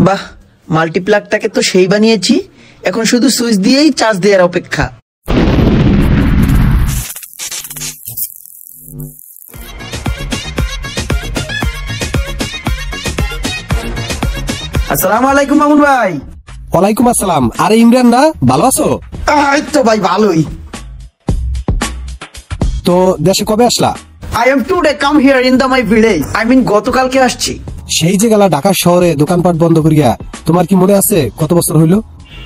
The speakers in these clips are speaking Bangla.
বাহ, মাল্টিপ্লাগটাকে তো সেই বানিয়েছি, এখন শুধু সুইচ দিয়েই চার্জ দেওয়ার অপেক্ষা। আসসালামু আলাইকুম মামুন ভাই। ওয়ালাইকুম আসসালাম। আরে ইমরান না, ভালো আছো? এই তো ভাই ভালোই। তো দেশে কবে আসলা? I am today come here in my village. I mean গতকালকে আসছি। সেই যে গেলা ঢাকা শহরে দোকানপাট বন্ধ করিয়া, তোমার কি মনে আছে কত বছর হইলো?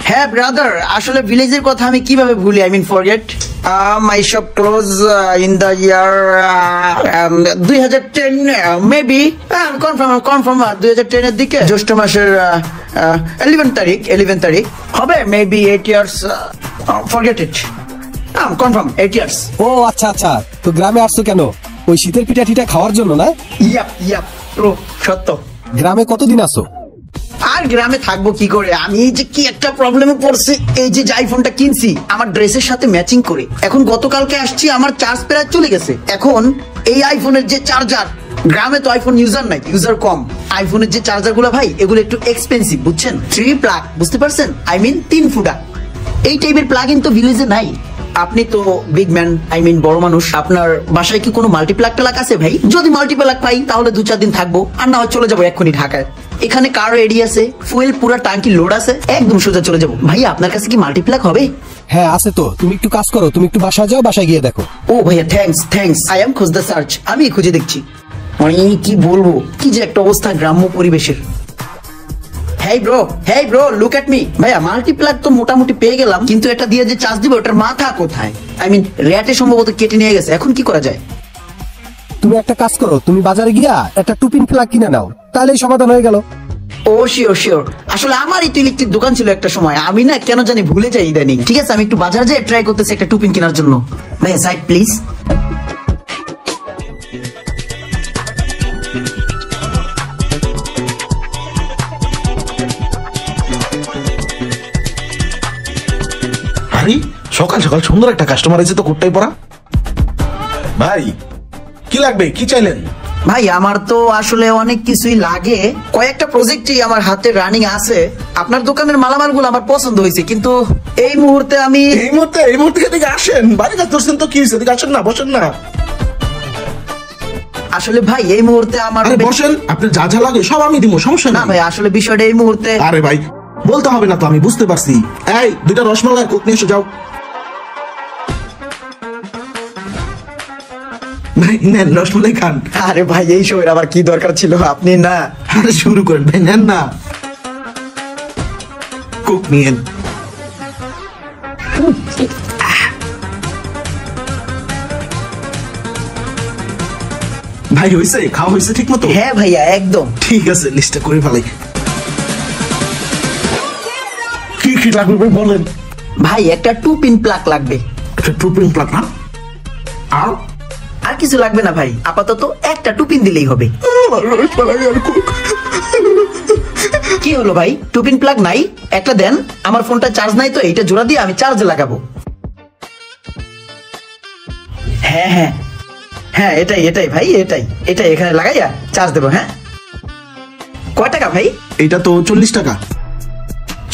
হ্যাঁ ব্রাদার, আসলে ভিলেজের কথা আমি কিভাবে ভুলি, I mean forget. My shop close in the year 2010 maybe. Confirm 2010 এর দিকে, জ্যৈষ্ঠ মাসের 11 তারিখ হবে, maybe 8 years. Forget it. Confirm 8 years. ও আচ্ছা আচ্ছা, তো গ্রামে আসছো কেন? ওই শীতের পিঠা টিঠা খাওয়ার জন্য না? ইয়াপ প্রো সত্য। গ্রামে কতদিন আছো? আর গ্রামে থাকবো কি করে, আমি এই যে কি একটা প্রবলেমে পড়ছি। এই যে আইফোনটা কিনছি আমার ড্রেসের সাথে ম্যাচিং করে, এখন গতকালকে আসছি, আমার চার্জ প্রায় চলে গেছে। এখন এই আইফোনের যে চার্জার, গ্রামে তো আইফোন ইউজার নাই, ইউজার কম। আইফোনের যে চার্জার গুলো ভাই, এগুলো একটু এক্সপেন্সিভ, বুঝছেন? 3 প্লাগ, বুঝতে পারছেন? I mean 3 ফুটা। এই টাইপের প্লাগ ইন তো ভিলেজে নাই। আপনি তো বিগ ম্যান, I mean বড় মানুষ, আপনার বাসায় কি কোনো মাল্টিপ্লাগ টালাক আছে ভাই? যদি মাল্টিপ্লাগ পাই তাহলে 2-4 দিন থাকবো, আর না হয় চলে যাবো এক্ষুনি ঢাকায়। এখানে কার রেডি আছে, ফুয়েল পুরো টাঙ্কি লোড আছে, একদম সোজা চলে যাবো। ভাই আপনার কাছে কি মাল্টিপ্লাগ হবে? হ্যাঁ আছে তো, তুমি একটু কাজ করো, তুমি একটু বাসায় যাও, বাসায় গিয়ে দেখো। ও ভাইয়া থ্যাঙ্কস, আই এম খুঁজ দ্য সার্চ, আমি খুঁজে দেখছি। মানে কি বলবো, কি যে একটা অবস্থা গ্রাম্য পরিবেশের। Hey bro look at me. ভাইয়া মাল্টিপ্লাগ তো মোটামুটি পেয়ে গেলাম, কিন্তু এটা দিয়ে যে চার্জ দিব ওটার মাথা কোথায়? I mean র্যাটে সম্ভবত কেটে নিয়ে গেছে, এখন কি করা যায়? তুমি একটা কাজ করো, তুমি বাজারে গিয়া একটা টুপিন প্লাগ কিনে নাও, তাহলেই সমাধান হয়ে গেল। ও শিওর। আসলে আমারই তো ইলেকট্রিক দোকান ছিল একটা সময়, আমি না কেন জানি ভুলে যাই ইদানিং। ঠিক আছে, আমি একটু বাজারে যাই, ট্রাই করতেছি একটা টুপিন কেনার জন্য। ভাইয়া সাইড প্লিজ। আরে সকাল সকাল সুন্দর একটা কাস্টমার আছে তো, কোটটাই পরা। ভাই কি লাগবে, কি চাইলেন? ভাই আমার তো আসলে অনেক কিছুই লাগে, কয়েকটা প্রজেক্টই আমার হাতে রানিং আছে। আপনার দোকানের মালামালগুলো আমার পছন্দ হয়েছে, কিন্তু এই মুহূর্তে আমি এই মুহূর্তে এদিকে আসেন, বাড়ি কাজ করছেন তো কি হয়েছে, এদিকে আসেন না, বসেন না। আসলে ভাই এই মুহূর্তে আমার আরে বসেন, আপনি যা যা লাগে সব আমি দিব, সমস্যা না না ভাই, আসলে বিষয়টা এই মুহূর্তে। আরে ভাই বলতে হবে না তো, আমি বুঝতে পারছি। এই 2টা রসমালাই কোক নিয়ে এসো, যাও। ভাই নেন রসমালাই খান। আরে ভাই এই সময় আবার কি দরকার ছিল, আপনি না। আরে শুরু করেন ভাই, নেন না, কোক নিয়েন। ভাই হয়েছে, খাওয়া হয়েছে ঠিক মতো? হ্যাঁ ভাইয়া একদম ঠিক আছে, লিস্টটা করে ফেলাই। কি লাগবে ভাই বলেন? ভাই একটা 2 পিন প্লাগ লাগবে। একটা 2 পিন প্লাগ না? আর কিছু লাগবে না ভাই, আপাতত একটা 2 পিন দিলেই হবে। কি হলো ভাই, 2 পিন প্লাগ নাই? একটা দেন, আমার ফোনটা চার্জ নাই তো, এইটা জোড়া দিয়ে আমি চার্জে লাগাবো। হ্যাঁ এটাই ভাই, এটাই এখানে লাগাইয়া চার্জ দেবো। হ্যাঁ কয় টাকা ভাই? এটা তো 40 টাকা।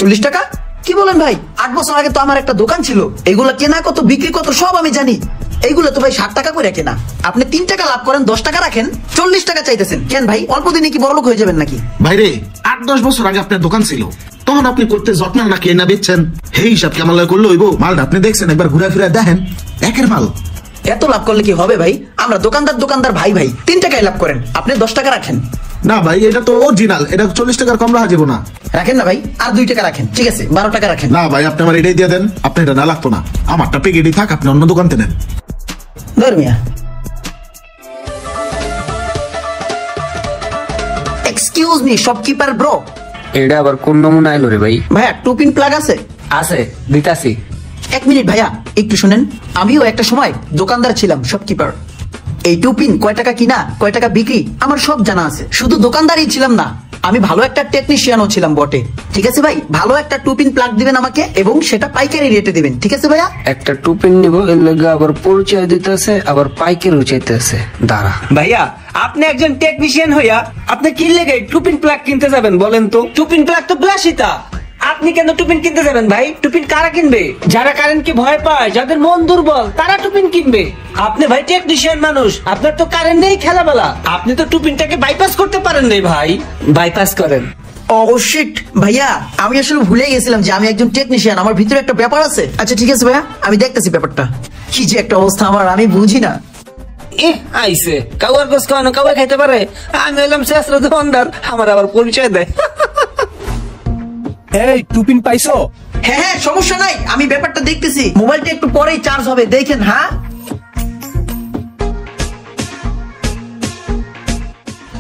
40 টাকা? কি বলেন ভাই, 8 বছর আগে তো আমার একটা দোকান ছিল, এগুলো কেনা কত বিক্রি কত সব আমি জানি। এইগুলো তো ভাই 60 টাকা করে কেনা, আপনি 3 টাকা লাভ করেন, 10 টাকা রাখেন, 40 টাকা চাইতেছেন কেন ভাই? অল্প দিনে কি বড়লোক হয়ে যাবেন নাকি? ভাইরে 8-10 বছর আগে আপনার দোকান ছিল, তখন আপনি করতে যত্ন না কে না বেচছেন, এই হিসাব কেমন লাগে করলে হইব? মালটা আপনি দেখছেন, একবার ঘুরে ফিরে দেখেন, একের মাল। এত লাভ করলে কি হবে ভাই? আমরা দোকানদার ভাই 3 টাকায় লাভ করেন, আপনি 10 টাকা রাখেন। না ভাই এটা তো অরিজিনাল, এটা 40 টাকার কম রাখা যাবো না। রাখেন না ভাই, আর 2 টাকা রাখেন, ঠিক আছে 12 টাকা রাখেন। না ভাই আপনি আমার এটাই দিয়ে দেন, আপনি এটা না লাগতো না, আমারটা পেকেটই থাক, আপনি অন্য দোকানতে নেন। ধর্মিয়া এক্সকিউজ মি শপকিপার ব্রো। এটা আবার কোন নমুনা আইলো রে ভাই? ভাইয়া 2 পিন প্লাগ আছে? আছে, দিতাছি। 1 মিনিট ভাইয়া একটু শুনেন, আমিও একটা সময় দোকানদার ছিলাম, শপকিপার। এই 2 পিন কয় টাকা কিনা কয় টাকা বিক্রি আমার সব জানা আছে, শুধু দোকানদারই ছিলাম না, আমি ভালো একটা টেকনিশিয়ানও ছিলাম বটে। ঠিক আছে ভাই, ভালো একটা 2 পিন প্লাগ দিবেন আমাকে এবং সেটা পাইকারি রেটে দিবেন। ঠিক আছে ভাইয়া? একটা টুপিন নিব, এর লগে আবার পরিচয় দিতেছে, আবার পাইকারিও চাইতেছে। দাঁড়া ভাইয়া, আপনি একজন টেকনিশিয়ান হইয়া আপনি কি লেগে টুপিন প্লাগ কিনতে যাবেন বলেন তো? টুপিন প্লাগ তো বিলাসিতা, আপনি কেন টুপিন কিনতে যাবেন ভাই? টুপিন কারা কিনবে? যারা কারেন্টকে ভয় পায়, যাদের মন দুর্বল, তারা টুপিন কিনবে। আপনি ভাই টেকনিশিয়ান মানুষ, আপনার তো কারেন্ট নেই খেলাবেলা, আপনি তো টুপিনটাকে বাইপাস করতে পারেন নাই ভাই। বাইপাস করেন। ও শিট ভাইয়া, আমি আসলে ভুলে গেছিলাম যে আমি একজন টেকনিশিয়ান, আমার ভিতরে একটা ব্যাপার আছে। আচ্ছা ঠিক আছে ভাইয়া, আমি দেখতেছি ব্যাপারটা কি যে একটা অবস্থা আমার, আমি বুঝি না। আইসে কাউয়ার গোস খাওয়ানো কাউয়া খাইতে পারে, আমি এলাম শেষরা দোকানদার, আমার আবার পরিচয় দেয়। এই টুপিন পাইছো? হ্যাঁ হ্যাঁ, সমস্যা নাই, আমি ব্যাপারটা দেখতেছি। মোবাইলটা একটু পরেই চার্জ হবে, দেখেন। হ্যাঁ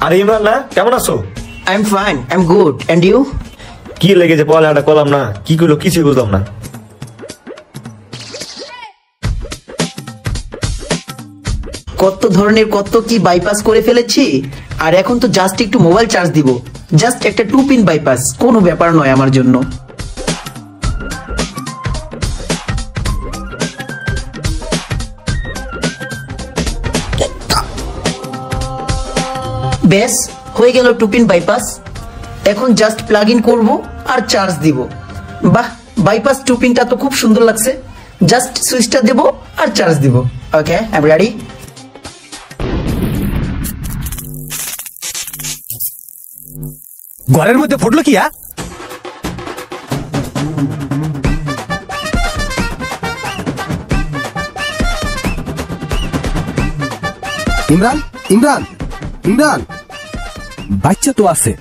আরে ইমরান না, কেমন আছো? I am fine, I am good, and you? কি লেগেছে পড়ালেখাটা করলাম না, কি করলো কিছুই বুঝলাম না। কত ধরনের কত কি বাইপাস করে ফেলেছি, আর এখন তো জাস্ট একটু মোবাইল চার্জ দিব। জাস্ট একটা 2 পিন বাইপাস, কোনো ব্যাপার নয় আমার জন্য। বেশ, হয়ে গেল 2 পিন বাইপাস। এখন জাস্ট প্লাগ ইন করবো আর চার্জ দিব। বাহ, বাইপাস 2 পিনটা তো খুব সুন্দর লাগছে। জাস্ট সুইচটা দেবো আর চার্জ দিব। ওকে, আই এম রেডি। ঘরের মধ্যে ফুটলো কি? ইমরান, ইমরান, ইমরান, বাচ্চা তো আছে।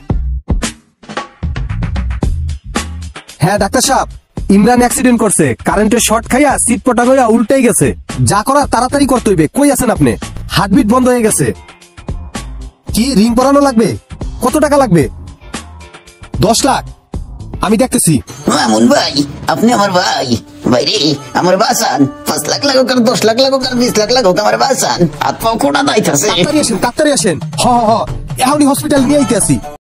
হ্যাঁ ডাক্তার সাহেব, ইমরান অ্যাক্সিডেন্ট করছে, কারেন্টের শর্ট খাইয়া সিট পটা হইয়া উল্টাই গেছে। যা করার তাড়াতাড়ি করতে হইবে। কই আছেন আপনি? হার্টবিট বন্ধ হয়ে গেছে। কি রিং পরানো লাগবে? কত টাকা লাগবে? 10 লাখ। আমি দেখতেছি। মামুন ভাই, আপনি আমার ভাই। ভাই রে, আমার বাসান। 5 লাখ লাগুক আর 10 লাখ লাগুক আর 20 লাখ লাগুক, আমার বাসান। হাত পাও কোনা দাইতাছে। তাড়াতাড়ি আসেন, তাড়াতাড়ি আসেন। হ হ হ, এখনই হসপিটাল নিয়ে আইতে আসি।